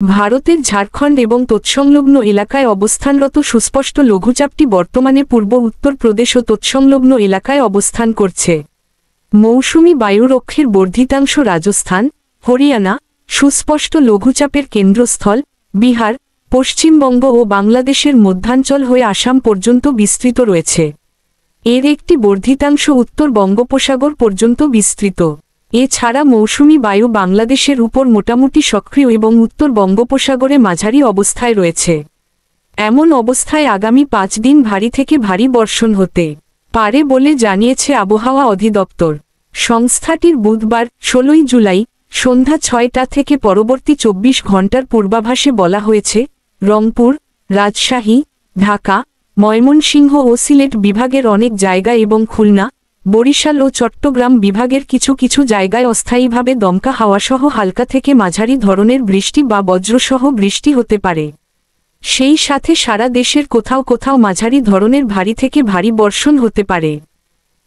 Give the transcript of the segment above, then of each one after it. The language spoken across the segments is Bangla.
ভারতের ঝাড়খণ্ড এবং তৎসংলগ্ন এলাকায় অবস্থানরত সুস্পষ্ট লঘুচাপটি বর্তমানে পূর্ব উত্তর প্রদেশ ও তৎসংলগ্ন এলাকায় অবস্থান করছে। মৌসুমী বায়ুর অক্ষের বর্ধিতাংশ রাজস্থান, হরিয়ানা, সুস্পষ্ট লঘুচাপের কেন্দ্রস্থল বিহার, পশ্চিমবঙ্গ ও বাংলাদেশের মধ্যাঞ্চল হয়ে আসাম পর্যন্ত বিস্তৃত রয়েছে। এর একটি বর্ধিতাংশ উত্তর বঙ্গোপসাগর পর্যন্ত বিস্তৃত। এছাড়া মৌসুমী বায়ু বাংলাদেশের উপর মোটামুটি সক্রিয় এবং উত্তর বঙ্গোপসাগরে মাঝারি অবস্থায় রয়েছে। এমন অবস্থায় আগামী 5 দিন ভারী থেকে ভারী বর্ষণ হতে পারে বলে জানিয়েছে আবহাওয়া অধিদপ্তর। সংস্থাটির বুধবার 16 জুলাই সন্ধ্যা 6টা থেকে পরবর্তী 24 ঘণ্টার পূর্বাভাসে বলা হয়েছে, রংপুর, রাজশাহী, ঢাকা, ময়মনসিংহ ও সিলেট বিভাগের অনেক জায়গা এবং খুলনা, বরিশাল ও চট্টগ্রাম বিভাগের কিছু কিছু জায়গায় অস্থায়ীভাবে দমকা হাওয়াসহ হালকা থেকে মাঝারি ধরনের বৃষ্টি বা বজ্রসহ বৃষ্টি হতে পারে। সেই সাথে সারা দেশের কোথাও কোথাও মাঝারি ধরনের ভারী থেকে ভারী বর্ষণ হতে পারে।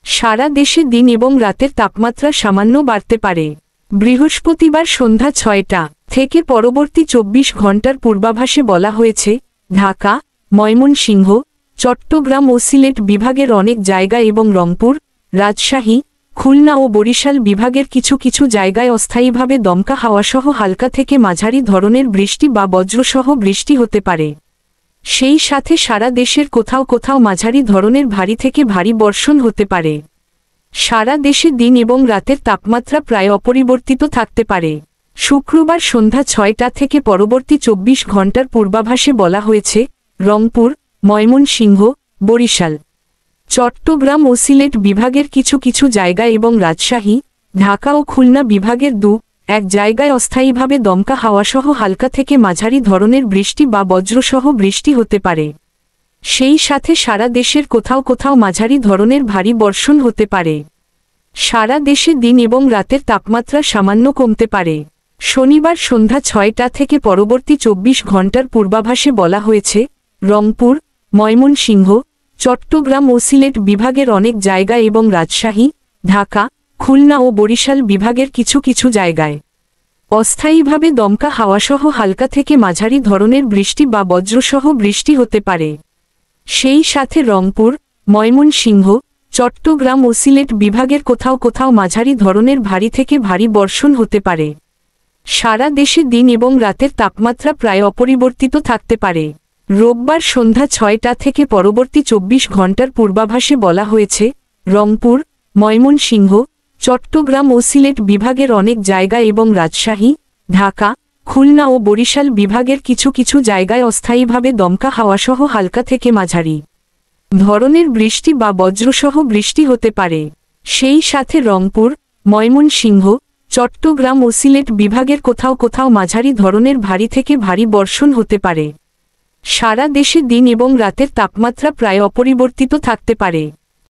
সারা দেশে দিন এবং রাতের তাপমাত্রা সামান্য বাড়তে পারে। বৃহস্পতিবার সন্ধ্যা 6টা থেকে পরবর্তী 24 ঘণ্টার পূর্বাভাসে বলা হয়েছে, ঢাকা, ময়মনসিংহ, চট্টগ্রাম ও সিলেট বিভাগের অনেক জায়গা এবং রংপুর, রাজশাহী, খুলনা ও বরিশাল বিভাগের কিছু কিছু জায়গায় অস্থায়ীভাবে দমকা হাওয়াসহ হালকা থেকে মাঝারি ধরনের বৃষ্টি বা বজ্রসহ বৃষ্টি হতে পারে। সেই সাথে সারা দেশের কোথাও কোথাও মাঝারি ধরনের ভারী থেকে ভারী বর্ষণ হতে পারে। সারা দেশে দিন এবং রাতের তাপমাত্রা প্রায় অপরিবর্তিত থাকতে পারে। শুক্রবার সন্ধ্যা 6টা থেকে পরবর্তী 24 ঘণ্টার পূর্বাভাসে বলা হয়েছে, রংপুর, ময়মনসিংহ, বরিশাল, চট্টগ্রাম ও সিলেট বিভাগের কিছু কিছু জায়গা এবং রাজশাহী, ঢাকা ও খুলনা বিভাগের 2-1 জায়গায় অস্থায়ীভাবে দমকা হাওয়াসহ হালকা থেকে মাঝারি ধরনের বৃষ্টি বা বজ্রসহ বৃষ্টি হতে পারে। সেই সাথে সারা দেশের কোথাও কোথাও মাঝারি ধরনের ভারী বর্ষণ হতে পারে। সারা দেশে দিন এবং রাতের তাপমাত্রা সামান্য কমতে পারে। শনিবার সন্ধ্যা 6টা থেকে পরবর্তী 24 ঘণ্টার পূর্বাভাসে বলা হয়েছে, রংপুর, ময়মনসিংহ, চট্টগ্রাম ও সিলেট বিভাগের অনেক জায়গা এবং রাজশাহী, ঢাকা, খুলনা ও বরিশাল বিভাগের কিছু কিছু জায়গায় অস্থায়ীভাবে দমকা হাওয়াসহ হালকা থেকে মাঝারি ধরনের বৃষ্টি বা বজ্রসহ বৃষ্টি হতে পারে। সেই সাথে রংপুর, ময়মনসিংহ, চট্টগ্রাম ও সিলেট বিভাগের কোথাও কোথাও মাঝারি ধরনের ভারী থেকে ভারী বর্ষণ হতে পারে। সারা দেশে দিন এবং রাতের তাপমাত্রা প্রায় অপরিবর্তিত থাকতে পারে। রোববার সন্ধ্যা 6টা থেকে পরবর্তী 24 ঘণ্টার পূর্বাভাসে বলা হয়েছে, রংপুর, ময়মনসিংহ, চট্টগ্রাম ও সিলেট বিভাগের অনেক জায়গা এবং রাজশাহী, ঢাকা, খুলনা ও বরিশাল বিভাগের কিছু কিছু জায়গায় অস্থায়ীভাবে দমকা হাওয়াসহ হালকা থেকে মাঝারি ধরনের বৃষ্টি বা বজ্রসহ বৃষ্টি হতে পারে। সেই সাথে রংপুর, ময়মনসিংহ, চট্টগ্রাম ও সিলেট বিভাগের কোথাও কোথাও মাঝারি ধরনের ভারী থেকে ভারী বর্ষণ হতে পারে। সারা দেশে দিন এবং রাতের তাপমাত্রা প্রায় অপরিবর্তিত থাকতে পারে।